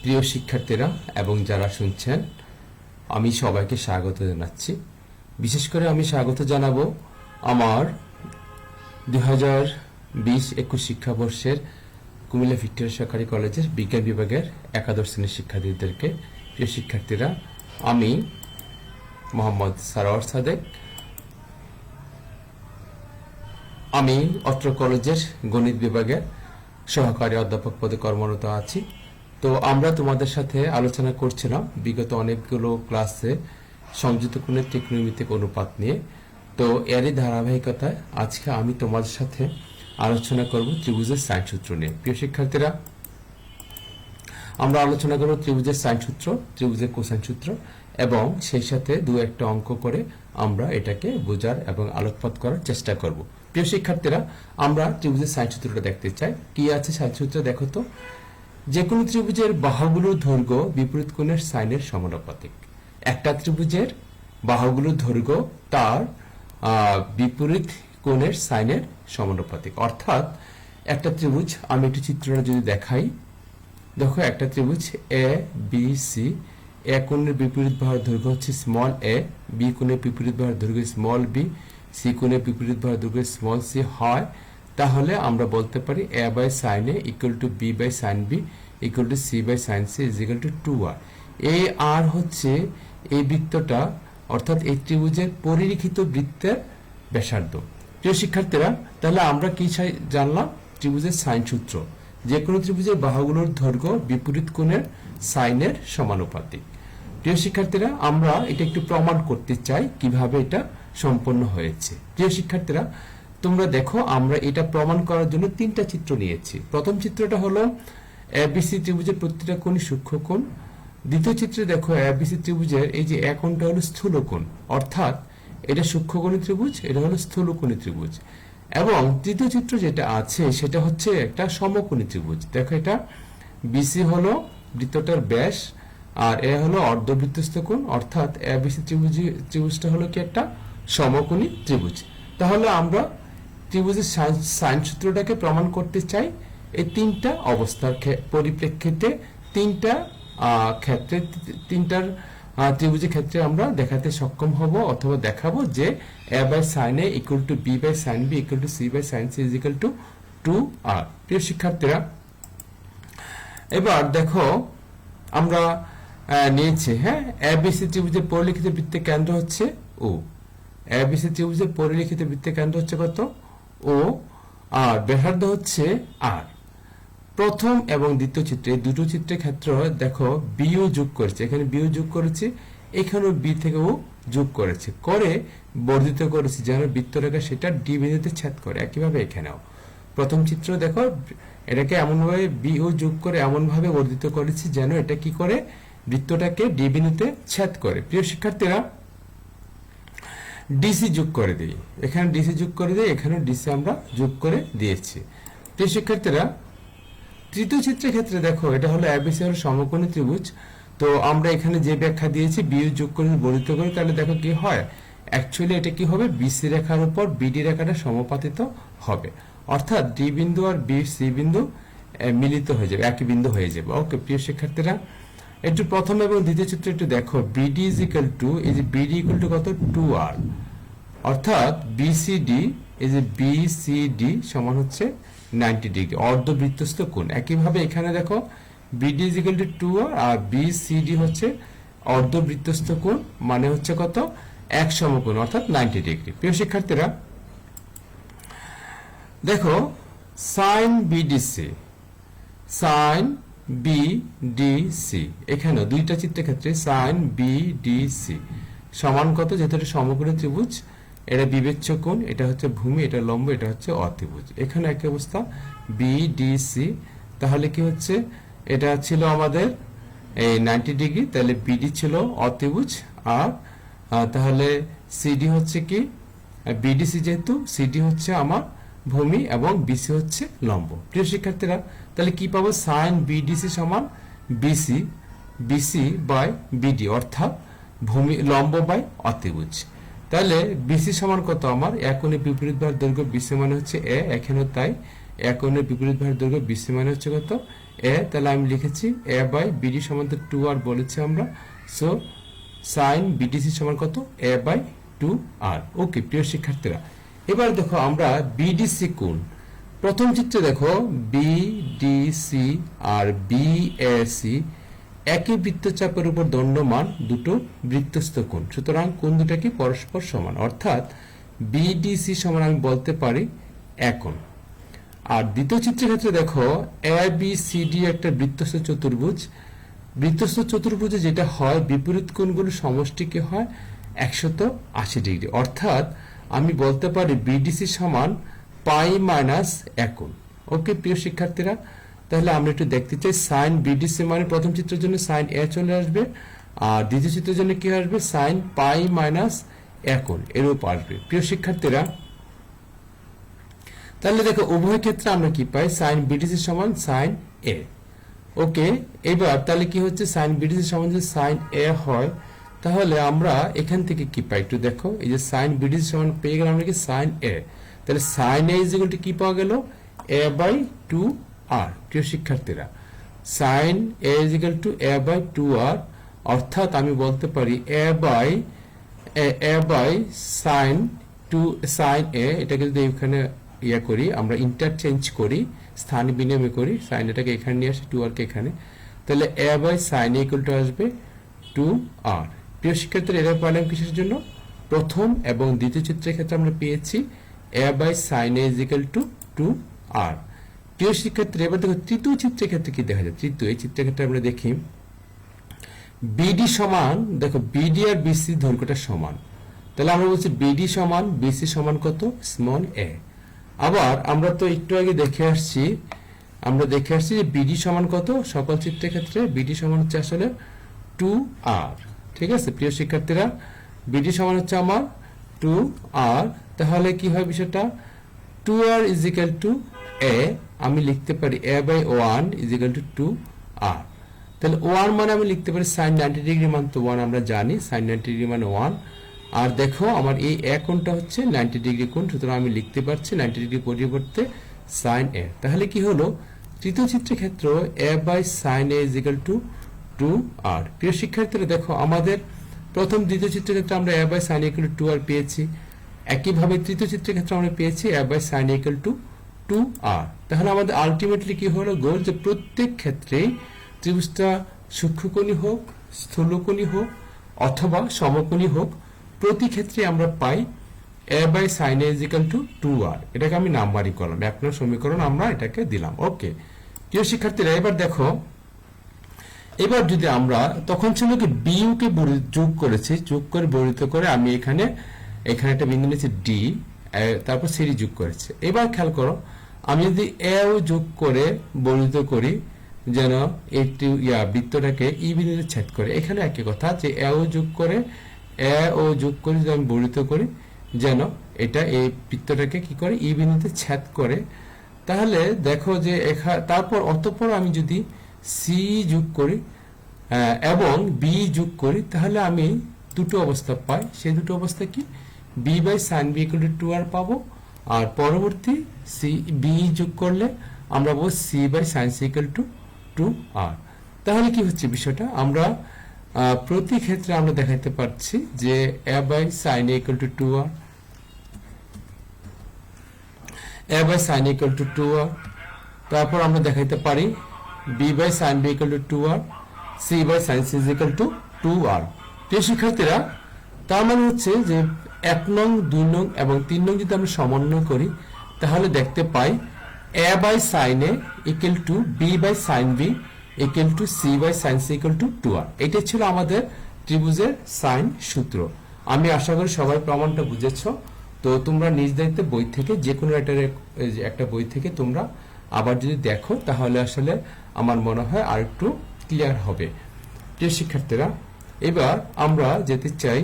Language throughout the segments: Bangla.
প্রিয় শিক্ষার্থীরা এবং যারা শুনছেন, আমি সবাইকে স্বাগত জানাচ্ছি। বিশেষ করে আমি স্বাগত জানাবো আমার 2020-21 শিক্ষাবর্ষের কুমিল্লা ভিক্টোরিয়া সরকারি কলেজের বিজ্ঞান বিভাগের একাদশ শ্রেণীর শিক্ষার্থীদেরকে। প্রিয় শিক্ষার্থীরা, আমি মোহাম্মদ সারোয়ার সাদেক, আমি অত্র কলেজের গণিত বিভাগের সহকারী অধ্যাপক পদে কর্মরত আছি। তো আমরা তোমাদের সাথে আলোচনা করছিলাম বিগত অনেকগুলো ক্লাসে সংযুক্ত কোণের ত্রিকোণমিতিক অনুপাত নিয়ে। তো এরই ধারাবাহিকতায় আজকে আমি তোমাদের সাথে আলোচনা করব ত্রিভুজের সাইন সূত্র নিয়ে। প্রিয় শিক্ষার্থীরা, আমরা আলোচনা করব ত্রিভুজের সাইন সূত্র, ত্রিভুজের কোসাইন সূত্র এবং সেই সাথে দু একটা অঙ্ক করে আমরা এটাকে বোঝার এবং আলোকপাত করার চেষ্টা করব। প্রিয় শিক্ষার্থীরা, আমরা ত্রিভুজের সাইন সূত্রটা দেখতে চাই। কি আছে সাইন সূত্র? দেখো তো, যে কোনো ত্রিভুজের বাহুগুলোর দৈর্ঘ্য বিপরীত কোণের সাইনের সমানুপাতিক। একটা ত্রিভুজের বাহুগুলোর দৈর্ঘ্য তার বিপরীত কোণের সাইনের সমানুপাতিক। অর্থাৎ একটা ত্রিভুজ, আমি একটু চিত্রটা যদি দেখাই, দেখো একটা ত্রিভুজ এ বি সি, এ কোণের বিপরীত বাহুর দৈর্ঘ্য হচ্ছে স্মল এ, বি কোণের বিপরীত বাহুর দৈর্ঘ্য স্মল বি, সি কোণের বিপরীত বাহুর দৈর্ঘ্য স্মল সি হয়, তাহলে আমরা বলতে পারি A by sine A equal to B by sine B equal to C by sine C is equal to 2r। এই আর হচ্ছে এই বৃত্তটা, অর্থাৎ এই ত্রিভুজের পরিরেখিত বৃত্তের ব্যাসার্ধ। প্রিয় শিক্ষার্থীরা, তাহলে আমরা কি জানলাম? ত্রিভুজের সাইন সূত্র, যে কোনো ত্রিভুজের বাহুগুলোর দৈর্ঘ্য বিপরীত কোণের সাইনের সমানুপাতিক। প্রিয় শিক্ষার্থীরা, আমরা এটা একটু প্রমাণ করতে চাই কিভাবে এটা সম্পন্ন হয়েছে। প্রিয় শিক্ষার্থীরা, তোমরা দেখো, আমরা এটা প্রমাণ করার জন্য তিনটা চিত্র নিয়েছি। প্রথম চিত্রটা হলো এবিসি ত্রিভুজের প্রতিটা কোণই সূক্ষ্মকোণ। দ্বিতীয় চিত্রে দেখো, এবিসি ত্রিভুজের এই যে এক কোণটা হলো স্থূলকোণ, অর্থাৎ এটা সূক্ষ্মকোণী ত্রিভুজ, এটা হলো স্থূলকোণী ত্রিভুজ। এবং তৃতীয় চিত্র যেটা আছে সেটা হচ্ছে একটা সমকোণী ত্রিভুজ। দেখো, এটা বিসি হলো বৃত্তটার ব্যাস, আর এ হলো অর্ধবৃত্তস্থ কোণ, অর্থাৎ এবিসি ত্রিভুজটা হলো কি একটা সমকোণী ত্রিভুজ। তাহলে আমরা ত্রিভুজের সাইন সূত্রটাকে প্রমাণ করতে চাই এই তিনটা অবস্থার পরিপ্রেক্ষিতে, তিনটা ক্ষেত্রে, তিনটার ত্রিভুজের ক্ষেত্রে আমরা দেখাতে সক্ষম হব অথবা দেখাবো যে A by sine A equal to B by sine B equal to C by sine C is equal to 2r। প্রিয় শিক্ষার্থীরা, এবার দেখো আমরা নিয়েছি, হ্যাঁ, এবিসি ত্রিভুজের পরিলিখিত বৃত্তের কেন্দ্র হচ্ছে ও। এবিসি ত্রিভুজের পরিলিখিত বৃত্তের কেন্দ্র হচ্ছে কত? ও, আর ব্যাসার্ধ হচ্ছে আর। প্রথম এবং দ্বিতীয় চিত্রে, এই দুটো চিত্রের ক্ষেত্রে দেখো বিও যোগ করেছে, এখানে বিও যোগ করেছে, এখানেও বি থেকে ও যোগ করেছে, করে বর্ধিত করেছে যেন বৃত্তরেখা সেটা ডি বিন্দুতে ছেদ করে। একইভাবে এখানেও প্রথম চিত্র দেখো, এটাকে এমনভাবে বিও যোগ করে এমনভাবে বর্ধিত করেছে যেন এটা কি করে, বৃত্তটাকে ডি বিন্দুতে ছেদ করে। প্রিয় শিক্ষার্থীরা, ডিসি যোগ করে দিই, এখানে ডিসি যোগ করে দিই, এখানে ডিসি আমরা যোগ করে দিয়েছি। প্রিয় শিক্ষার্থীরা, তৃতীয় চিত্রের ক্ষেত্রে দেখো, এটা হলো এবিসি হলো সমকোণী ত্রিভুজ। তো আমরা এখানে যে ব্যাখ্যা দিয়েছি বিও যোগ করে বর্ধিত করে, তাহলে দেখো কি হয়, অ্যাকচুয়ালি এটা কি হবে, বিসি রেখার উপর বিডি রেখাটা সমাপতিত হবে, অর্থাৎ ডি বিন্দু আর বি সি বিন্দু মিলিত হয়ে যাবে, একই বিন্দু হয়ে যাবে। ওকে প্রিয় শিক্ষার্থীরা, একটু প্রথম এবং দ্বিতীয় চিত্র একটু দেখো, বিডি ইজ ইকুয়াল টু, এই যে বিডি ইকুয়াল টু কত, 2r, অর্থাৎ বিসিডি, এই যে বিসিডি সমান হচ্ছে 90 ডিগ্রি, অর্ধবৃত্তস্থ কোণ। একইভাবে এখানে দেখো BD is equal to 2r আর বিসিডি হচ্ছে অর্ধবৃত্তস্থ কোণ, মানে হচ্ছে কত, এক সমকোণ, অর্থাৎ 90 ডিগ্রি। প্রিয় শিক্ষার্থীরা, দেখো সাইন বিডিসি, সাইন বিডিসি, এখানে দুইটা চিত্রের ক্ষেত্রে সাইন বিডিসি সমান কত, যেহেতু এটা সমকোণী ত্রিভুজ, এটা বিবেচ্য কোণ, এটা হচ্ছে ভূমি, এটা লম্ব, এটা হচ্ছে অতিভুজ। এখানে একই অবস্থা বিডিসি, তাহলে কি হচ্ছে, এটা ছিল আমাদের এই 90 ডিগ্রি, তাহলে বিডি ছিল অতিভুজ, আর তাহলে সিডি হচ্ছে কি, বিডিসি যেহেতু, সিডি হচ্ছে আমার ভূমি এবং বিসি হচ্ছে লম্ব। প্রিয় শিক্ষার্থীরা, তাহলে কি পাবো, সাইন বিডিসি সমান বিসি, বিসি বাই বিডি, অর্থাৎ ভূমি লম্ব বাই অতিভুজ। তাহলে বিসি সমান কত আমার, এক কোণে বিপরীত বাহুর দৈর্ঘ্য বিসি মানে হচ্ছে এ, এখানে তাই এ কোণের বিপরীত বাহুর দৈর্ঘ্য বিসি মানে হচ্ছে কত এ, তাহলে আমি লিখেছি এ বাই বিডি সমান তো 2r বলেছি আমরা, সো সাইন বিডিসি সমান কত এ বাই 2r। ওকে প্রিয় শিক্ষার্থীরা, এবার দেখো আমরা বিডিসি কোণ, প্রথম চিত্রে দেখো বিডিসি আর বিএসি একই বৃত্তচাপের উপর দণ্ডমান দুটো বৃত্তস্থ কোণ, সুতরাং কোণ দুটা কি পরস্পর সমান, অর্থাৎ বিডিসি সমান আমি বলতে পারি একোণ। আর দ্বিতীয় চিত্রের ক্ষেত্রে দেখো এ বি সি ডি একটা বৃত্তস্থ চতুর্ভুজ, বৃত্তস্থ চতুর্ভুজে যেটা হয় বিপরীত কোণগুলো সমষ্টি কি হয় 180 ডিগ্রি, অর্থাৎ আমি বলতে পারি বিডিসি সমান পাই মাইনাস একোণ। ওকে প্রিয় শিক্ষার্থীরা, তাহলে আমরা একটু দেখতে চাই সাইন বিডিসি মানে প্রথম চিত্রের জন্য সাইন এ চলে আসবে, আর দ্বিতীয় চিত্রের জন্য কি আসবে সাইন পাই মাইনাস একোণ এরূপ আসবে। প্রিয় শিক্ষার্থীরা, তাহলে দেখো উভয় ক্ষেত্রে আমরা কি পাই সাইন বিডিসি সমান সাইন এ। ওকে, এবার তাহলে কি হচ্ছে সাইন বিডিসি সমান যদি সাইন এ হয় তাহলে আমরা এখান থেকে কি পাই একটু দেখো, এই যে সাইন বিডিসি সমান পেয়ে গেলাম আমরা কি সাইন এ, তাহলে sine A is equal to কি পাওয়া গেল এ বাই 2r। প্রিয় শিক্ষার্থীরা, sine A is equal to A by 2r, অর্থাৎ আমি বলতে পারি এ বাই সাইন এ, এটাকে যদি এখানে ইয়া করি আমরা ইন্টারচেঞ্জ করি, স্থান বিনিময় করি, সাইন এটাকে এখানে নিয়ে আসি 2r কে এখানে, তাহলে A by sine A equal to আসবে 2r। প্রিয় শিক্ষার্থীরা, এটা পেলাম কিসের জন্য, প্রথম এবং দ্বিতীয় চিত্রের ক্ষেত্রে আমরা পেয়েছি A by sine A is equal to 2r। প্রিয় শিক্ষার্থীরা, এবার দেখো তৃতীয় চিত্রের ক্ষেত্রে কি দেখা যায়, তৃতীয় এই চিত্রের ক্ষেত্রে আমরা দেখি বিডি সমান, দেখো বিডি আর বিসি দৈর্ঘ্যটা সমান, তাহলে আমরা বলছি বিডি সমান বিসি সমান কত স্মল এ। আবার আমরা তো একটু আগে দেখে আসছি যে বিডি সমান কত, সকল চিত্রের ক্ষেত্রে বিডি সমান হচ্ছে আসলে 2r। ঠিক আছে প্রিয় শিক্ষার্থীরা, বিডি সমান হচ্ছে আমার 2r, তাহলে কি হয় বিষয়টা 2r ইজ ইকুয়াল টু এ, আমি লিখতে পারি A by 1 is equal to 2r। তাহলে 1 মানে আমি লিখতে পারি সাইন 90 ডিগ্রি মান তো 1 আমরা জানি, সাইন 90 ডিগ্রি মানে 1, আর দেখো আমার এই কোণটা হচ্ছে 90 ডিগ্রি কোণ, সুতরাং আমি লিখতে পারছি 90 ডিগ্রি পরিবর্তে সাইন এ। তাহলে কি হলো তৃতীয় চিত্রের ক্ষেত্রে A by sine A is equal to 2r। প্রিয় শিক্ষার্থীরা, দেখো আমাদের প্রথম দ্বিতীয় চিত্রের ক্ষেত্রে আমরা A by sine equal to 2r পেয়েছি, একইভাবে তৃতীয় চিত্রের ক্ষেত্রে আমরা পেয়েছি A by sine equal to 2r। তাহলে আমাদের আলটিমেটলি কি হলো গোল, যে প্রত্যেক ক্ষেত্রেই ত্রিভুজটা সূক্ষ্মকোণী হোক, স্থূলকোণী হোক অথবা সমকোণী হোক, প্রতি ক্ষেত্রে আমরা পাই A by sine A is equal to 2r। এটাকে আমি নাম্বারিং করলাম, এক নম্বর সমীকরণ আমরা এটাকে দিলাম। ওকে প্রিয় শিক্ষার্থীরা, এবার দেখো, এবার যদি আমরা তখন ছিল কি বিইউ কে যোগ করেছি, যোগ করে বর্ধিত করে আমি এখানে একটা বিন্দু নিয়েছি ডি, তারপর সিডি যোগ করেছে। এবার খেয়াল করো, আমি যদি এ ও যোগ করে বর্ধিত করি যেন একটি বৃত্তটাকে ই বিন্দুতে ছেদ করে, এখানে একই কথা যে এ ও যোগ করে যদি আমি বর্ধিত করি যেন এটা এই বৃত্তটাকে কি করে ই বিন্দুতে ছেদ করে, তাহলে দেখো যে তারপর অতঃপর আমি যদি সি যোগ করি এবং বি যোগ করি, তাহলে আমি দুটো অবস্থা পাই। সেই দুটো অবস্থা কি, B by sine B equal to 2r পাবো, আর পরবর্তী সি বি যোগ করলে আমরা পাবো C by sine C equal to 2r। তাহলে কি হচ্ছে বিষয়টা, আমরা প্রতি ক্ষেত্রে আমরা দেখাতে পারছি যে A by sine A equal to 2r, A by sine equal to 2r, তারপর আমরা দেখাইতে পারি B by sine B equal to 2r, C by sine C is equal to 2r। প্রিয় শিক্ষার্থীরা, তার মানে হচ্ছে যে 1 নং 2 নং এবং 3 নং যদি আমরা সমন্বয় করি তাহলে দেখতে পাই A by sine A equal to B by sine B equal to C by sine C equal to 2r। এটাই ছিল আমাদের ত্রিভুজের সাইন সূত্র। আমি আশা করি সবাই প্রমাণটা বুঝেছো। তো তোমরা নিজ দায়িত্বে বই থেকে যে কোনো একটা বই থেকে তোমরা আবার যদি দেখো তাহলে আসলে আমার মনে হয় আর একটু ক্লিয়ার হবে। প্রিয় শিক্ষার্থীরা, এবার আমরা যেতে চাই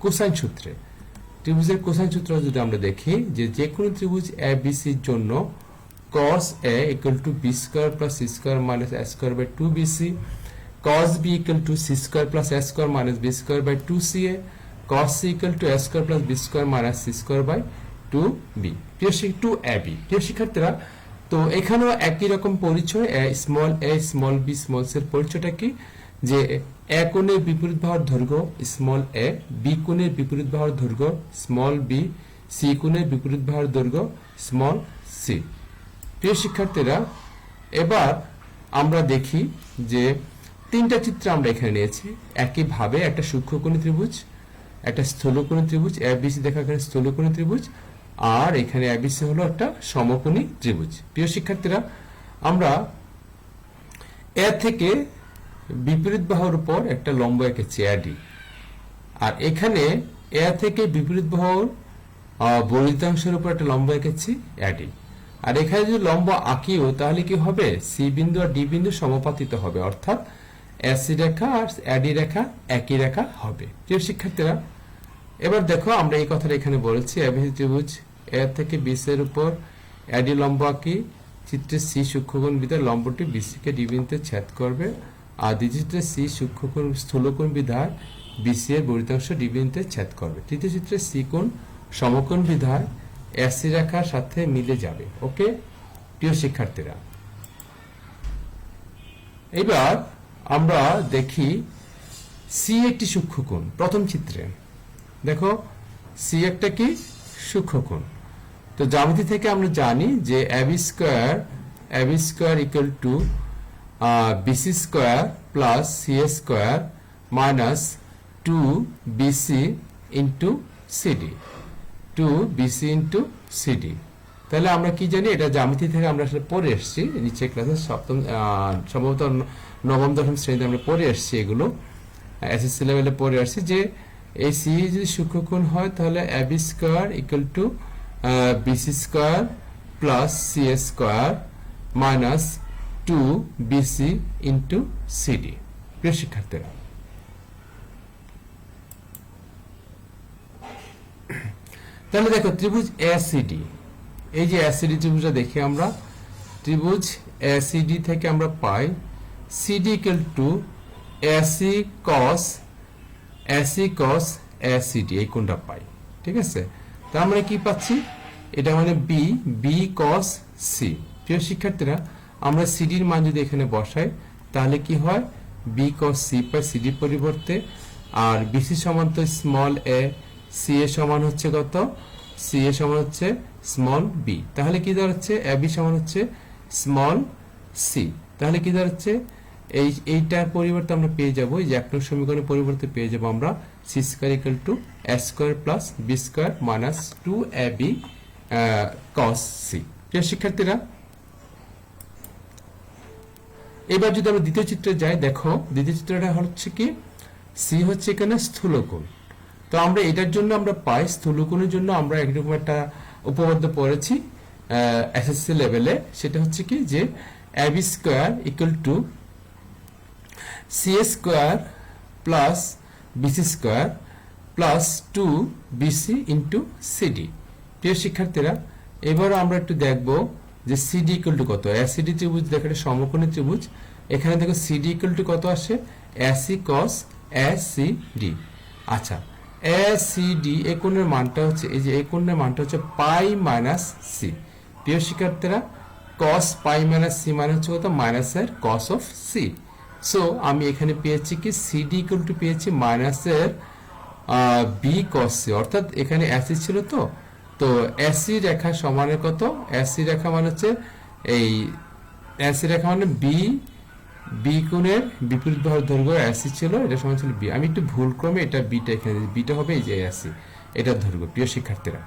কোসাইন সূত্রে। ত্রিভুজের কোসাইন সূত্র যদি আমরা দেখি যে কোনো ত্রিভুজ এ বি সির জন্য cos A equal to b square plus c square minus a square by 2bc, cos B equal to c square plus a square minus b square by 2ca, cos C equal to a square plus b square minus c square by 2b, 2ab। প্রিয় শিক্ষার্থীরা, তো এখানেও একই রকম পরিচয়, small a small B small C এর পরিচয়টা কি, যে এ কোণের বিপরীত বাহুর দৈর্ঘ্য স্মল এ, বি কোণের বিপরীত বাহুর দৈর্ঘ্য স্মল বি, সি কোণের বিপরীত বাহুর দৈর্ঘ্য স্মল সি। প্রিয় শিক্ষার্থীরা, এবার আমরা দেখি যে তিনটা চিত্র আমরা এখানে নিয়েছি। একইভাবে একটা সূক্ষ্মকোণী ত্রিভুজ, একটা স্থূলকোণী ত্রিভুজ, এবিসি দেখা এখানে স্থূলকোণী ত্রিভুজ, আর এখানে এবিসি হলো একটা সমকোণী ত্রিভুজ। প্রিয় শিক্ষার্থীরা, আমরা এ থেকে বিপরীত বাহুর উপর একটা লম্ব এঁকেছি এডি, আর এখানে এ থেকে বিপরীত বাহুর বর্ধিতাংশের উপর একটা লম্ব এঁকেছি এডি। আর এখানে যদি লম্ব আঁকিও তাহলে কি হবে, সি বিন্দু আর ডি বিন্দু সমাপতিত হবে, অর্থাৎ এসি রেখা আর এডি রেখা একই রেখা হবে। প্রিয় শিক্ষার্থীরা, এবার দেখো আমরা এই কথাটা এখানে বলেছি, এবিসি ত্রিভুজ এ থেকে বিসি এর উপর এডি লম্ব আঁকি, চিত্রে সি সূক্ষ্মকোণ বিধায় লম্বটি বিসি কে ডি বিন্দুতে ছেদ করবে, আর দ্বিতীয় চিত্রে সি সূক্ষ্মকোণ স্থূলকোণ বিধায় বিসি এর বর্ধিতাংশ ডি বিন্দুতে ছেদ করবে, তৃতীয় চিত্রে সি কোণ সমকোণ বিধায় এসি রেখার সাথে মিলে যাবে। ওকে প্রিয় শিক্ষার্থীরা, এবার আমরা দেখি সি একটি সূক্ষ্মকোণ। প্রথম চিত্রে দেখো সি একটা কি সূক্ষ্মকোণ। তো জ্যামিতি থেকে আমরা জানি যে AB square equal to BC square plus CA square minus 2bc into CD, 2bc into CD. তাহলে আমরা কি জানি, এটা জ্যামিতি থেকে আমরা আসলে পড়ে এসেছি নিচে ক্লাসে, সপ্তম সম্ভবত নবম দশম শ্রেণীতে আমরা পড়ে এসেছি, এগুলো এসএসসি লেভেলে পড়ে আসছি, যে এই সি যদি সূক্ষ্মকোণ হয় তাহলে AB square equal to BC square plus CA square minus 2bc into CD. প্রিয় শিক্ষার্থীরা, তাহলে দেখো ত্রিভুজ এসিডি, এই যে এসিডি ত্রিভুজটা দেখি আমরা, ত্রিভুজ এসিডি থেকে আমরা পাই CD equal to AC cos ACD, এই কোণটা পাই। ঠিক আছে, তার মানে কি পাচ্ছি, এটা মানে বি কস সি। প্রিয় শিক্ষার্থীরা, আমরা সিডির মান যদি এখানে বসাই তাহলে কি হয়, বি কস সি পাই সিডির পরিবর্তে, আর বিসি সমান তো স্মল এ, সি এ সমান হচ্ছে কত, সি এ সমান হচ্ছে স্মল বি, তাহলে কি দাঁড়াচ্ছে, এ বি সমান হচ্ছে স্মল সি। তাহলে কি দাঁড়াচ্ছে, এইটার পরিবর্তে আমরা পেয়ে যাবো, এই যে এক নং সমীকরণের পরিবর্তে পেয়ে যাবো আমরা C square equal to A square plus B square minus 2ab cos C. প্রিয় শিক্ষার্থীরা, এবার যদি আমরা দ্বিতীয় চিত্রে যাই, দেখো দ্বিতীয় চিত্রটা হচ্ছে কি, সি হচ্ছে এখানে স্থূলকোণ। তো আমরা এটার জন্য আমরা পাই, স্থূলকোণের জন্য আমরা একরকম একটা উপপাদ্য পড়েছি এসএসসি লেভেলে, সেটা হচ্ছে কি, যে AB square equal to C square plus BC square plus 2bc into CD. প্রিয় শিক্ষার্থীরা, এবার আমরা একটু দেখবো যে সিডি ইকুয়াল টু কত। এসিডি ত্রিভুজ দেখো, এটা সমকোণী ত্রিভুজ, এখানে দেখো সিডি ইকুয়াল টু কত আসে, এসি কস এসিডি। আচ্ছা, এসিডি এই কোণের মানটা হচ্ছে, এই যে এই কোণের মানটা হচ্ছে পাই মাইনাস সি। প্রিয় শিক্ষার্থীরা, কস পাই মাইনাস সি মানে হচ্ছে কত, মাইনাসের কস অফ সি। সো আমি এখানে পেয়েছি কি, সিডি ইকুয়াল টু পেয়েছি মাইনাসের বি কস সি, অর্থাৎ এখানে এসি ছিল তো এসি রেখা সমানের কত, এসি রেখা মানে হচ্ছে এই এসি রেখা মানে বি কোণের বিপরীত বাহুর দৈর্ঘ্য এসি ছিল, এটা সমান ছিল বি। আমি একটু ভুল ক্রমে এটা বিটা এখানে, বিটা হবে এই যে এসি, এটার দৈর্ঘ্য। প্রিয় শিক্ষার্থীরা,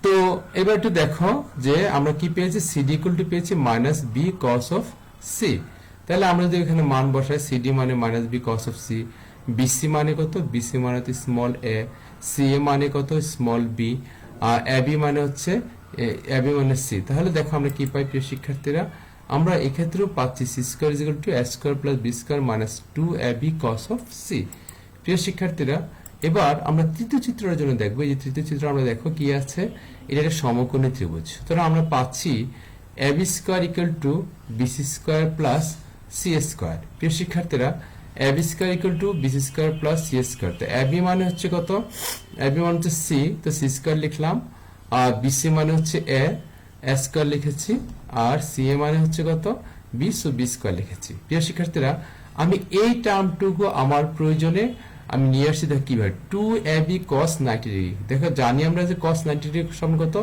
তো এবার একটু দেখো যে আমরা কি পেয়েছি, সিডি ইকুয়াল টু পেয়েছি minus B cos of C. তাহলে আমরা যদি এখানে মান বসাই, সিডি মানে minus B cos of C, BC মানে কত, বিসি মানে হচ্ছে স্মল এ, সি এ মানে কত, স্মল বি, আর এবি মানে হচ্ছে এবি মানে সি। তাহলে দেখো আমরা কি পাই প্রিয় শিক্ষার্থীরা, আমরা এক্ষেত্রেও পাচ্ছি C square is equal to A square plus B square minus 2ab cos of C. প্রিয় শিক্ষার্থীরা, এবার আমরা তৃতীয় চিত্রের জন্য দেখবো, এই যে তৃতীয় চিত্র আমরা দেখো কি আছে, এটা একটা সমকোণী ত্রিভুজ। সুতরাং আমরা পাচ্ছি AB square equal to BC square plus C square. প্রিয় শিক্ষার্থীরা, AB square equal to BC square plus C square. তো এবি মানে হচ্ছে কত, এবি মানে হচ্ছে সি, তো সি স্কয়ার লিখলাম, আর বিসি মানে হচ্ছে এ, এ স্কয়ার লিখেছি, আর সি এ মানে হচ্ছে কত, বি, সো বি স্কয়ার লিখেছি। প্রিয় শিক্ষার্থীরা, আমি এই টার্মটুকু আমার প্রয়োজনে আমি নিয়ে আসছি, দেখো কিভাবে, 2ab cos 90 ডিগ্রি। দেখো জানি আমরা যে cos 90 ডিগ্রি সমান কত,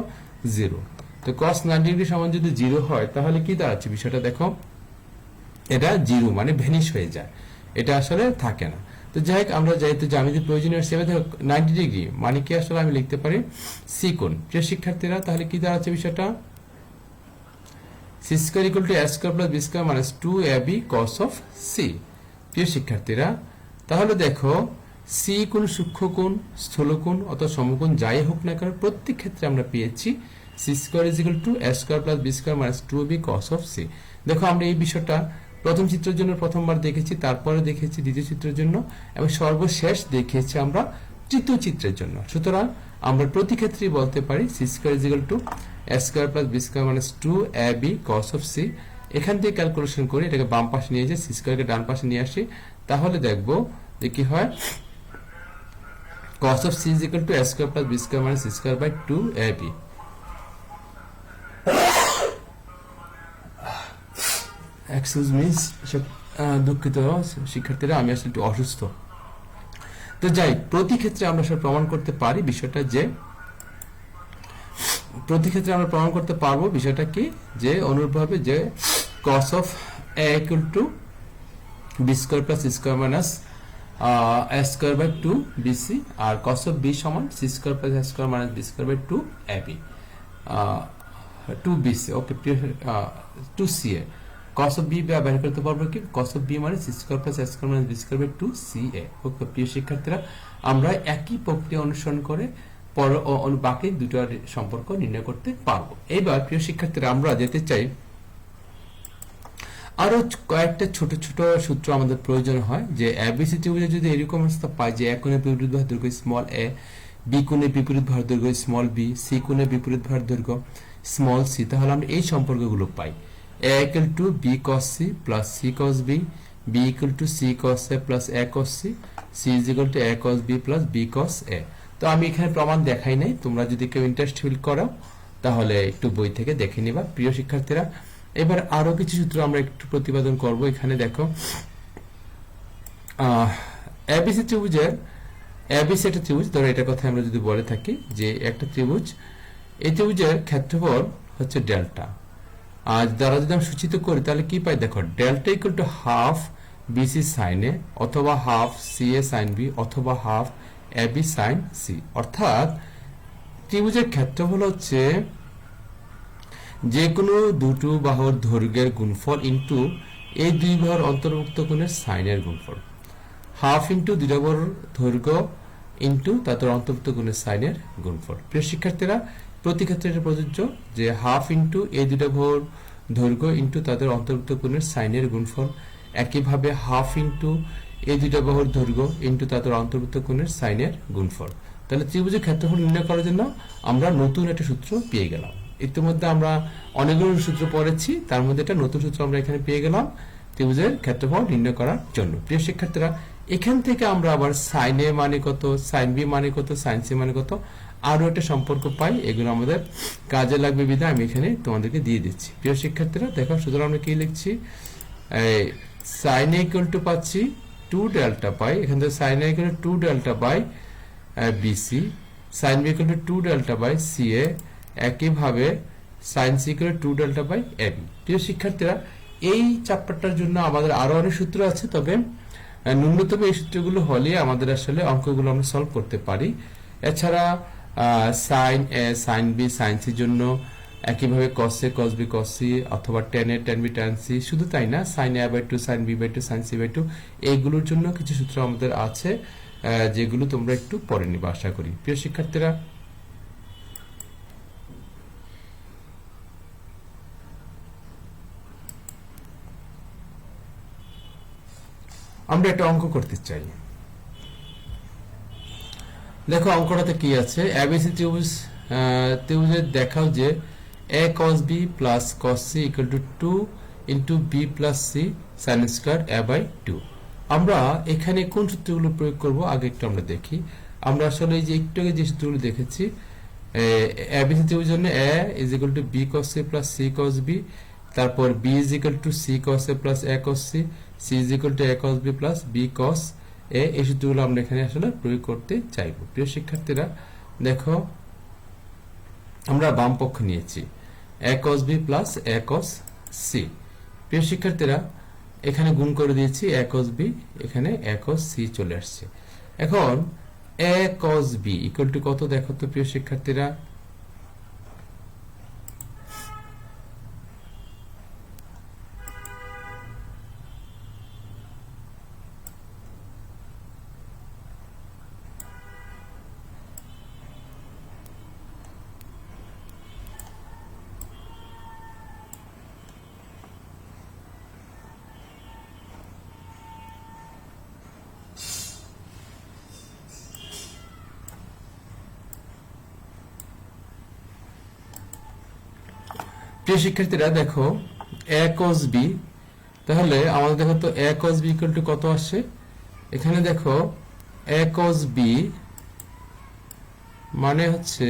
0। তো cos 90 ডিগ্রি সমান যদি 0 হয় তাহলে কি দাঁড়াচ্ছে বিষয়টা, দেখো এটা 0 মানে ভ্যানিশ হয়ে যায়, এটা আসলে থাকে না। তো যাই হোক, আমরা যেহেতু জ্যামিতিক প্রয়োজনীয় হিসেবে 90 ডিগ্রি মানে কি আসলে আমি লিখতে পারি সি কোণ। প্রিয় শিক্ষার্থীরা, তাহলে কি দাঁড়াচ্ছে বিষয়টা, C square equal to A square plus B square minus 2ab cos of C. প্রিয় শিক্ষার্থীরা, তাহলে দেখো সি কোণ সূক্ষ্ম কোণ, স্থূল কোণ অথবা সমকোণ যাই হোক না কেন, প্রত্যেক ক্ষেত্রে আমরা পেয়েছি C square is equal to A square plus B square minus 2ab cos of C. দেখো আমরা এই বিষয়টা প্রথম চিত্রের জন্য প্রথমবার দেখেছি, তারপরে দেখেছি দ্বিতীয় চিত্রের জন্য, এবং সর্বশেষ দেখেছি আমরা তৃতীয় চিত্রের জন্য। সুতরাং আমরা প্রতি ক্ষেত্রেই বলতে পারি C square is equal to A square plus B square minus 2ab cos of C. এখান থেকে ক্যালকুলেশন করি, এটাকে বাম পাশে নিয়ে যাই, সি স্কয়ারকে ডান পাশে নিয়ে আসি, তাহলে দেখবো যে কি হয়, cos of c is equal to a square plus b square minus c square by 2ab। Excuse me, দুঃখিত শিক্ষার্থীরা, আমি আসলে একটু অসুস্থ। তো যাই, প্রতি ক্ষেত্রে আমরা সব প্রমাণ করতে পারি বিষয়টা, যে প্রতি ক্ষেত্রে আমরা প্রমাণ করতে পারবো বিষয়টা কি, যে অনুরূপভাবে যে cos of a equal to b square plus c square minus a square by 2bc, R cos of b সমান c square plus a square minus b square by 2ab, 2bc, okay, 2ca। cos of b ব্যবহার করতে পারবো কি, cos of b মানে c square plus a square minus b square by 2ca। ওকে প্রিয় শিক্ষার্থীরা, আমরা একই প্রক্রিয়া অনুসরণ করে বাকি দুটোর সম্পর্ক নির্ণয় করতে পারবো। এইবার প্রিয় শিক্ষার্থীরা, আমরা যেতে চাই আরো কয়েকটা ছোট ছোট সূত্র আমাদের প্রয়োজন হয়, যে এবিসি ত্রিভুজে যদি এরকম অবস্থা পাই যে এ কোণে বিপরীত বাহুর দৈর্ঘ্য স্মল এ, বি কোণে বিপরীত বাহুর দৈর্ঘ্য স্মল বি, সি কোণে বিপরীত বাহুর দৈর্ঘ্য স্মল সি, তাহলে আমরা এই সম্পর্কগুলো পাই, A equal to B cos C plus C cos B, B equal to C cos A plus A cos C, C is equal to A cos B plus B cos A. তো আমি এখানে প্রমাণ দেখাই নাই, তোমরা যদি কেউ ইন্টারেস্ট ফিল করো তাহলে একটু বই থেকে দেখে নিবা। প্রিয় শিক্ষার্থীরা, এবার আরো কিছু সূত্র আমরা একটু প্রতিপাদন করব। এখানে দেখো এবিসি ত্রিভুজের, এবিসি একটা ত্রিভুজ, ধরো এটার কথা আমরা যদি বলে থাকি যে একটা ত্রিভুজ, এই ত্রিভুজের ক্ষেত্রফল হচ্ছে ডেল্টা, আর দ্বারা যদি আমি সূচিত করি তাহলে কি পাই, দেখো delta equal to half BC sine A, অথবা half C A sine B, অথবা half A B sine C. অর্থাৎ ত্রিভুজের ক্ষেত্রফল হচ্ছে যে কোনো দুটো বাহুর দৈর্ঘ্যের গুণফল ইন্টু এই দুই বাহুর অন্তর্ভুক্ত কোণের সাইনের গুণফল, হাফ ইন্টু দুইটা বাহুর দৈর্ঘ্য ইন্টু তাদের অন্তর্ভুক্ত কোণের সাইনের গুণফল। প্রিয় শিক্ষার্থীরা, প্রতি ক্ষেত্রে এটা প্রযোজ্য যে হাফ ইন্টু এই দুইটা বাহুর দৈর্ঘ্য ইন্টু তাদের অন্তর্ভুক্ত কোণের সাইনের গুণফল, একইভাবে হাফ ইন্টু এই দুইটা বাহুর দৈর্ঘ্য ইন্টু তাদের অন্তর্ভুক্ত কোণের সাইনের গুণফল। তাহলে ত্রিভুজের ক্ষেত্রফল নির্ণয় করার জন্য আমরা নতুন একটা সূত্র পেয়ে গেলাম। ইতিমধ্যে আমরা অনেকগুলো সূত্র পড়েছি, তার মধ্যে একটা নতুন সূত্র আমরা এখানে পেয়ে গেলাম ত্রিভুজের ক্ষেত্রফল নির্ণয় করার জন্য। প্রিয় শিক্ষার্থীরা, এখান থেকে আমরা আবার সাইন এ মানে কত, সাইন বি মানে কত, সাইন সি মানে কত, আরো একটা সম্পর্ক পাই, এগুলো আমাদের কাজে লাগবে বিধায় আমি এখানে তোমাদেরকে দিয়ে দিচ্ছি। প্রিয় শিক্ষার্থীরা দেখো, সুতরাং আমরা কি লিখছি, সাইন এ ইকুয়াল টু পাচ্ছি 2 ডেল্টা পাই, এখান থেকে sine A equal to 2 delta by BC, sine B equal to 2 delta by C A, একইভাবে sine C equal to 2 delta by AB. প্রিয় শিক্ষার্থীরা, এই চ্যাপ্টারটার জন্য আমাদের আরো অনেক সূত্র আছে, তবে ন্যূনতম এই সূত্রগুলো হলে আমাদের আসলে অঙ্কগুলো আমরা সলভ করতে পারি। এছাড়া sine A, sine B, sine সির জন্য একইভাবে cos A, cos B, cos C, অথবা tan A, tan B, tan C, শুধু তাই না, sine A by 2, sine B by 2, sine C by 2, এইগুলোর জন্য কিছু সূত্র আমাদের আছে, যেগুলো তোমরা একটু পড়ে নিবে আশা করি। প্রিয় শিক্ষার্থীরা, আমরা একটা অঙ্ক করতে চাই। দেখো অঙ্কটাতে কি আছে, এবিসি ত্রিভুজের দেখাও যে a cos b plus cos c equal to 2 into b plus c sin square a by 2। আমরা এখানে কোন সূত্রগুলো প্রয়োগ করব আগে একটু আমরা দেখি। আমরা আসলে এই যে একটু আগে যে সূত্রগুলো দেখেছি, এবিসি ত্রিভুজের জন্য A is equal to B cos C plus C cos B, তারপর B is equal to C cos A plus A cos C, C is equal to A cos B plus B cos A. এই সূত্রগুলো আমরা এখানে আসলে প্রয়োগ করতে চাইব। প্রিয় শিক্ষার্থীরা দেখো আমরা বাম পক্ষ নিয়েছি এ cos B plus A cos C. প্রিয় শিক্ষার্থীরা এখানে গুণ করে দিয়েছি এ কস বি, এখানে এ কস সি চলে আসছে। এখন এ কস বি ইকুয়াল টু কত দেখো তো প্রিয় শিক্ষার্থীরা, প্রিয় শিক্ষার্থীরা দেখো এ কস বি, তাহলে আমাদের দেখো তো এ কস বি ইকুয়াল টু কত আসছে, এখানে দেখো এ কস বি মানে হচ্ছে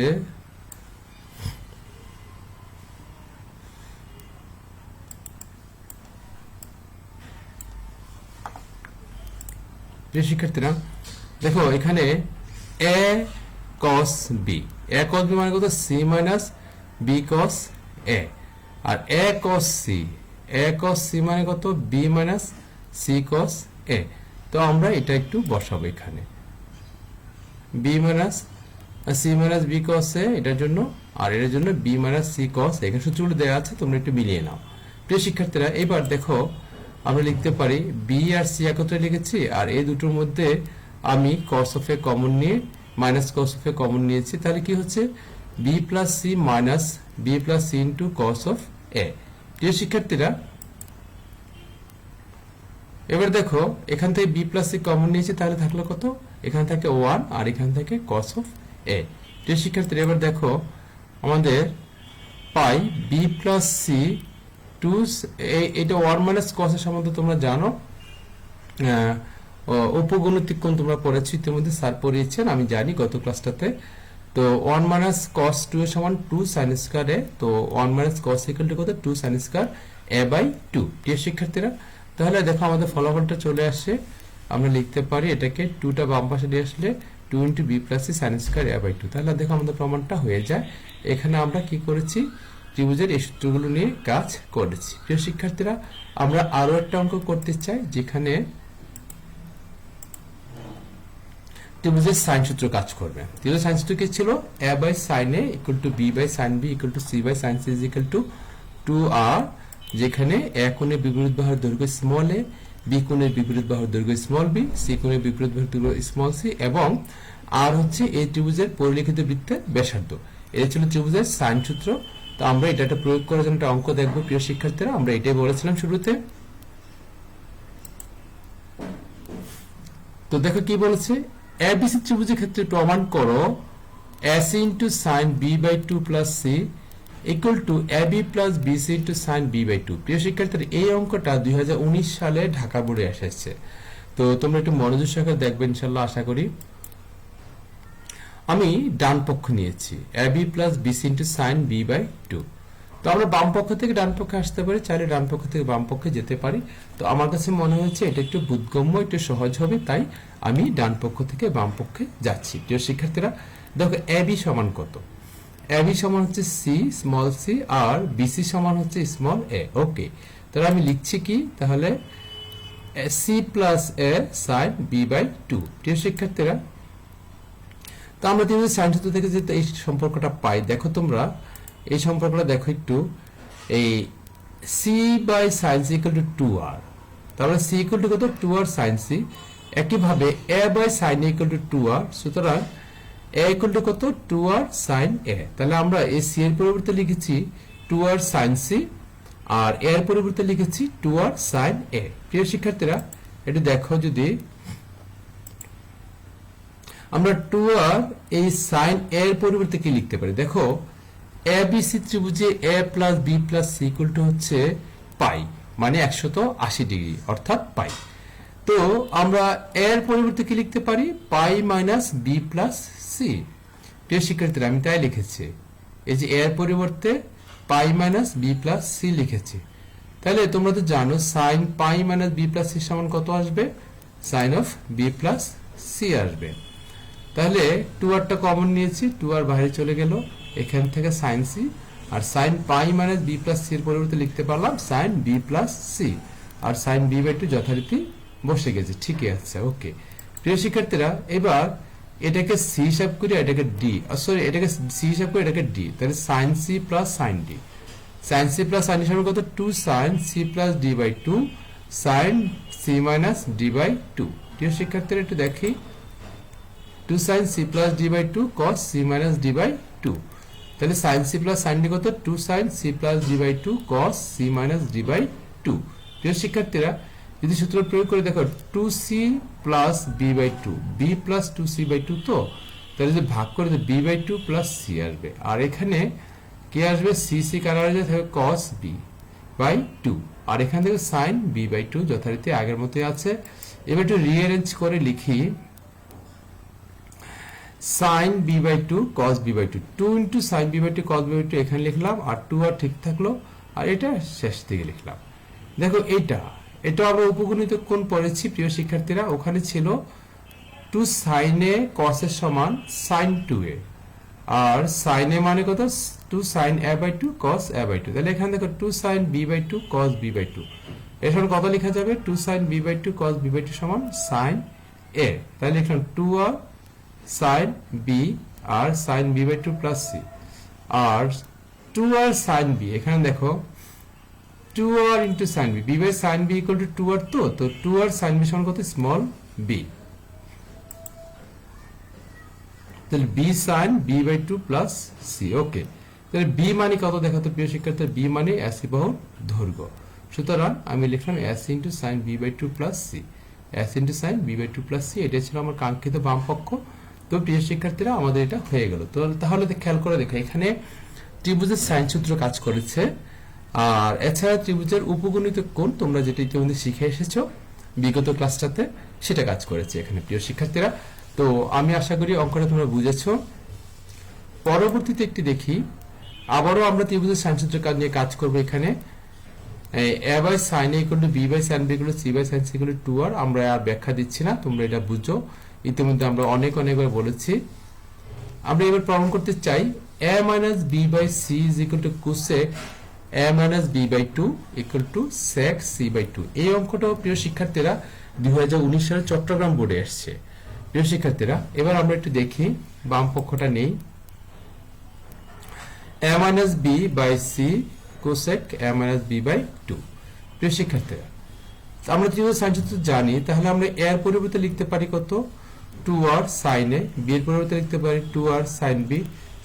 প্রিয় শিক্ষার্থীরা দেখো এখানে এ কস বি, এ কস বি মানে কত C minus B cos A, আর A cos C, A cos C মানে কত B minus C cos A. তো আমরা এটা একটু বসাবো এখানে B minus C minus B cos A এটার জন্য, আর এটার জন্য বি মাইনাস সি কস। এখানে সূত্রগুলো দেওয়া আছে, তোমরা একটু মিলিয়ে নাও। প্রিয় শিক্ষার্থীরা এবার দেখো আমরা লিখতে পারি বি আর সি একত্রে লিখেছি, আর এই দুটোর মধ্যে আমি কস অফ এ কমন নিয়ে minus cos of A common নিয়েছি, তাহলে কি হচ্ছে B plus C minus B plus C into cos of A. প্রিয় শিক্ষার্থীরা এবার দেখো এখান থেকে বি প্লাস সি কমন নিয়েছি, তাহলে থাকলো কত, এখান থেকে 1 আর এখান থেকে কস অফ এ। প্রিয় শিক্ষার্থীরা এবার দেখো আমাদের পাই বি প্লাস সি টু, এটা 1 মাইনাস কস এর সম্বন্ধে তোমরা জানো, উপগুণিতক কোণ তোমরা পড়েছো ইতিমধ্যে, স্যার পড়িয়েছেন আমি জানি গত ক্লাসটাতে। তো 1 মাইনাস কস 2 এর সমান 2 সাইন স্কয়ার এ, তো 1 মাইনাস কস ইকুয়াল টু কত 2 সাইন স্কয়ার এ বাই 2। প্রিয় শিক্ষার্থীরা তাহলে দেখো আমাদের ফলাফলটা চলে আসে, আমরা লিখতে পারি এটাকে 2টা বাম পাশে নিয়ে আসলে 2 into B plus C sine square A by 2। তাহলে দেখো আমাদের প্রমাণটা হয়ে যায়। এখানে আমরা কি করেছি, ত্রিভুজের এই সূত্রগুলো নিয়ে কাজ করেছি। প্রিয় শিক্ষার্থীরা আমরা আরো একটা অঙ্ক করতে চাই যেখানে ত্রিভুজের সাইন সূত্র কাজ করবে। ত্রিভুজের সাইন সূত্র কি ছিল, a by sin a equal to b by sin b equal to c by sin c is equal to 2r, যেখানে a কোণের বিপরীত বাহুর দৈর্ঘ্য স্মল a, b কোণের বিপরীত বাহুর দৈর্ঘ্য স্মল b, c কোণের বিপরীত বাহুর দৈর্ঘ্য স্মল c, এবং r হচ্ছে এই ত্রিভুজের পরিলিখিত বৃত্তের ব্যাসার্ধ। এই ছিল ত্রিভুজের সাইন সূত্র। তো আমরা এটা প্রয়োগ করার জন্য একটা অঙ্ক দেখবো প্রিয় শিক্ষার্থীরা, আমরা এটাই বলেছিলাম শুরুতে। তো দেখো কি বলেছে, এবিসি ত্রিভুজের ক্ষেত্রে প্রমাণ করো AC into sine B by 2 plus C equal to AB plus BC into sine B by 2। প্রিয় শিক্ষার্থীরা এই অঙ্কটা 2019 সালে ঢাকা বোর্ডে এসেছে, তো তোমরা একটু মনোযোগ সহকারে দেখবে ইনশাল্লাহ আশা করি। আমি ডান পক্ষ নিয়েছি AB plus BC into sine B by 2। তো আমরা বাম পক্ষ থেকে ডান পক্ষে আসতে পারি, চাইলে ডান পক্ষ থেকে বাম পক্ষে যেতে পারি। তো আমার কাছে মনে হয়েছে এটা একটু বোধগম্য, একটু সহজ হবে, তাই আমি ডান পক্ষ থেকে বাম পক্ষে যাচ্ছি। প্রিয় শিক্ষার্থীরা দেখো এবি সমান কত, এবি সমান হচ্ছে সি স্মল সি, আর বিসি সমান হচ্ছে স্মল এ। ওকে, তাহলে আমি লিখছি কি, তাহলে C plus A sine B by 2। প্রিয় শিক্ষার্থীরা তো আমরা যদি সাইন সূত্র থেকে যে এই সম্পর্কটা পাই, দেখো তোমরা এই সম্পর্কটা দেখো একটু, এই C by sine C equal to 2r, তাহলে সি ইকুয়াল টু কত 2r সাইন সি। একইভাবে A by sine A equal to 2r, সুতরাং এ ইকুয়াল টু কত 2r সাইন এ। তাহলে আমরা এই সি এর পরিবর্তে লিখেছি 2r সাইন সি, আর এ এর পরিবর্তে লিখেছি 2r সাইন এ। প্রিয় শিক্ষার্থীরা এটা দেখো, যদি আমরা 2r এই সাইন এ এর পরিবর্তে কি লিখতে পারি, দেখো এবিসি ত্রিভুজে a plus B plus C equal to হচ্ছে পাই, মানে 180 ডিগ্রি অর্থাৎ পাই। তো আমরা এর পরিবর্তে কি লিখতে পারি, pi minus B plus C. প্রিয় শিক্ষার্থীরা আমি তাই লিখেছি, এই যে এর পরিবর্তে pi minus B plus C লিখেছি। তাহলে তোমরা তো জানো sine pi minus B plus C সমান কত আসবে, sine of B plus C আসবে। তাহলে 2r কমন নিয়েছি, 2r বাইরে চলে গেল, এখান থেকে সাইন সি, আর sine pi minus B plus C এর পরিবর্তে লিখতে পারলাম সাইন বি প্লাস সি, আর সাইন বি বাই 2 যথারীতি বসে গেছে, ঠিকই আছে। ওকে প্রিয় শিক্ষার্থীরা, এবার এটাকে সি হিসাব করি, এটাকে ডি, সরি এটাকে সি হিসাব করি, এটাকে ডি, তাহলে sine C plus sine D, sine C plus sine সমান কত, 2 sine C plus D by 2 sine C minus D by 2। প্রিয় শিক্ষার্থীরা একটু দেখি, 2 sin c plus d by 2 cos c minus d by 2, তাহলে sin c plus sin d কত, 2 sin c plus d by 2 cos c minus d by 2। প্রিয় শিক্ষার্থীরা যদি সূত্র প্রয়োগ করে দেখো 2c plus b by 2, b plus 2c by 2, তো তাহলে যদি ভাগ করে b by 2 plus c আসবে, আর এখানে কি আসবে, c c কাটা হয়ে যাবে, থাকবে cos b by 2, আর এখান থেকে sin b by 2 যথারীতি আগের মতোই আছে। এবার একটু রিঅ্যারেঞ্জ করে লিখি, sin b by 2 cos b by 2, 2 into sin b by 2 cos b by 2 এখানে লিখলাম, আর 2 আর ঠিক থাকলো, আর এটা শেষ দিকে লিখলাম। দেখো এটা আমরা উপগণিত কোণ পড়েছি প্রিয় শিক্ষার্থীরা, ওখানে ছিল 2 sin a cos এর সমান sin 2a, R sin a মানে কত, 2 sin a by 2 cos a by 2, তাহলে এখানে দেখো 2 sin b by 2 cos b by 2, এর সমান কত লেখা যাবে, 2 sin b by 2 cos b by 2 সমান sin a, তাহলে লিখলাম 2r sin b R sin b by 2 plus c, R 2r sin b, এখানে দেখো 2r into sin b, b by sin b equal to 2r, তো 2r sin b সমান কত, স্মল b, তাহলে b sin b by 2 plus c। ওকে, তাহলে b মানে কত দেখো তো প্রিয় শিক্ষার্থী, b মানে AC বাহুর দৈর্ঘ্য, সুতরাং আমি লিখলাম AC into sin b by 2 plus c, AC into sin b by 2 plus c, এটা ছিল আমার কাঙ্ক্ষিত বাম পক্ষ। তো প্রিয় শিক্ষার্থীরা আমাদের এটা হয়ে গেল। তো তাহলে খেয়াল করে দেখো, এখানে ত্রিভুজের সাইন সূত্র কাজ করেছে, আর এছাড়া ত্রিভুজের উপগণিত কোণ তোমরা যেটা ইতিমধ্যে শিখে এসেছো বিগত ক্লাসটাতে, সেটা কাজ করেছে এখানে প্রিয় শিক্ষার্থীরা। তো আমি আশা করি অঙ্কটা তোমরা বুঝেছো। পরবর্তীতে একটি দেখি, আবারও আমরা ত্রিভুজের সাইন সূত্র নিয়ে কাজ করবো। এখানে a by sin a equal to b by sin b equal to c by sin c equal to 2r, আমরা আর ব্যাখ্যা দিচ্ছি না, তোমরা এটা বুঝো, ইতিমধ্যে আমরা অনেকবার বলেছি। আমরা এবার প্রমাণ করতে চাই a minus b by c is equal to cosec a minus b by 2 equal to sec c by 2। এই অঙ্কটাও প্রিয় শিক্ষার্থীরা 2019 সালে চট্টগ্রাম বোর্ডে এসেছে প্রিয় শিক্ষার্থীরা। এবার আমরা একটু দেখি, বাম পক্ষটা নেই, a minus b by c cosec a minus b by 2। প্রিয় শিক্ষার্থীরা আমরা ত্রিভুজ সাইন সূত্র জানি, তাহলে আমরা এর পরিবর্তে লিখতে পারি কত, 2r sin a, b এর পরিবর্তে লিখতে পারি 2r sin b,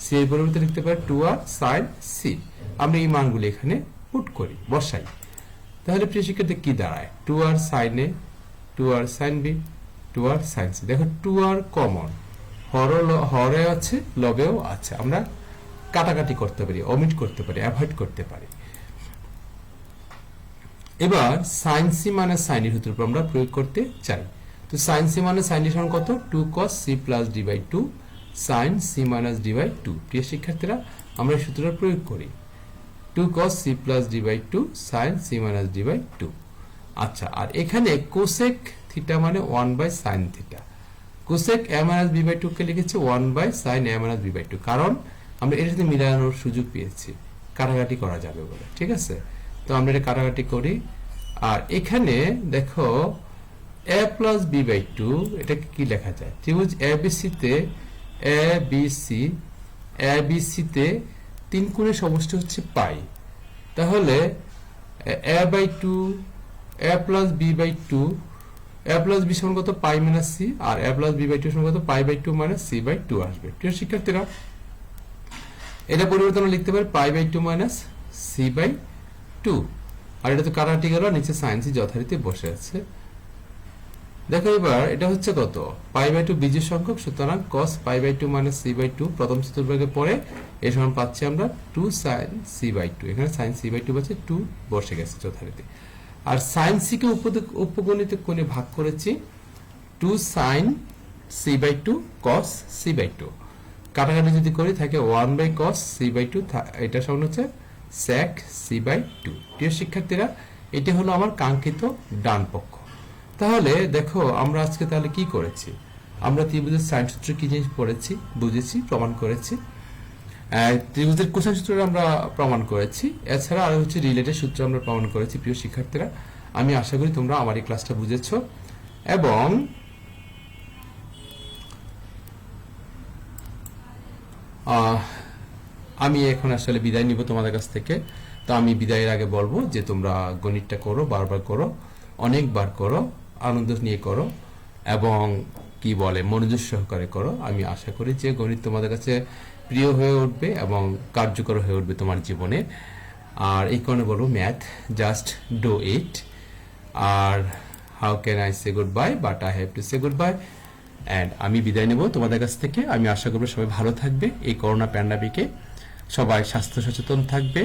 c এর পরিবর্তে লিখতে পারি 2r sin c। আমরা এই মানগুলো এখানে পুট করি, বসাই, তাহলে প্রিয় শিক্ষার্থী কি দাঁড়ায়, 2r sin a, 2r sin b, 2r sin c। দেখো 2r কমন, হরে আছে, লবেও আছে, আমরা কাটাকাটি করতে পারি, অমিট করতে পারি, অ্যাভয়েড করতে পারি। এবার sin c মানে sin এর সূত্র আমরা প্রয়োগ করতে চাই। তো sin c মানে sin এর সমান কত, 2 cos c plus d by 2 sin c minus d by 2। প্রিয় শিক্ষার্থীরা আমরা এই সূত্রটা প্রয়োগ করি, 2 cos c plus d by 2 sin c minus d by 2। আচ্ছা, আর এখানে cosec থিটা মানে 1 by sin theta, cosec a minus b by 2 কে লিখেছি 1 by sin a minus b by 2, কারণ আমরা এর সাথে মিলানোর সুযোগ পেয়েছি, কাটাকাটি করা যাবে বলে, ঠিক আছে। তো আমরা এটা কাটাকাটি করি, আর এখানে দেখো a plus b by 2, এটাকে কি লেখা যায়, ত্রিভুজ ABC তে ABC তে 3 কোণের সমষ্টি হচ্ছে পাই, তাহলে a by 2 a plus b by 2, a plus b সমান কত, পাই মাইনাস c, আর a plus b by 2 সমান কত, pi by 2 minus c by 2 আসবে। প্রিয় শিক্ষার্থীরা এটা পরিবর্তন লিখতে পারি pi by 2 minus c by 2, আর এটা তো কাটাকাটি গেল, নিচে sin c যথারীতি বসে আছে। দেখো এবার এটা হচ্ছে কত, পাই বাই 2 বীজের সংখ্যক, সুতরাং cos pi by 2 minus c by 2 প্রথম চতুর্ভাগে পড়ে এর সমান পাচ্ছি আমরা 2 sin c by 2, এখানে sin c by 2 পাচ্ছি, 2 বসে গেছে যথারীতি। আর sin c কে উপগণিত কোণে ভাগ করেছি 2 sin c by 2 cos c by 2, কাটাকাটি যদি করি থাকে 1/cos c/2, এটা সমান হচ্ছে sec c/2। প্রিয় শিক্ষার্থীরা, এটি হলো আমার কাঙ্ক্ষিত ডান পক্ষ। তাহলে দেখো আমরা আজকে তাহলে কি করেছি, আমরা ত্রিভুজের সাইন সূত্র কি জিনিস পড়েছি, বুঝেছি, প্রমাণ করেছি। ত্রিভুজের কোসাইন সূত্র আমরা প্রমাণ করেছি, এছাড়া আরো হচ্ছে রিলেটেড সূত্র আমরা প্রমাণ করেছি। প্রিয় শিক্ষার্থীরা, আমি আশা করি তোমরা আমার এই ক্লাসটা বুঝেছো এবং আমি এখন আসলে বিদায় নিব তোমাদের কাছ থেকে। তো আমি বিদায়ের আগে বলবো যে তোমরা গণিতটা করো, বারবার করো, অনেকবার করো, আনন্দ নিয়ে করো এবং কি বলে মনোযোগ সহকারে করো। আমি আশা করি যে গণিত তোমাদের কাছে প্রিয় হয়ে উঠবে এবং কার্যকর হয়ে উঠবে তোমার জীবনে। আর এই কারণে বলবো ম্যাথ জাস্ট ডু ইট। আর how can I say goodbye, but I have to say goodbye. And আমি বিদায় নেব তোমাদের কাছ থেকে। আমি আশা করবো সবাই ভালো থাকবে এই করোনা প্যান্ডামিকে, সবাই স্বাস্থ্য সচেতন থাকবে।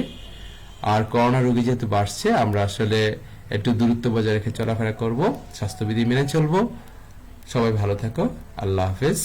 আর করোনা রোগী যেহেতু বাড়ছে, আমরা আসলে একটু দূরত্ব বজায় রেখে চলাফেরা করব, স্বাস্থ্যবিধি মেনে চলবো। সবাই ভালো থাকো, আল্লাহ হাফেজ।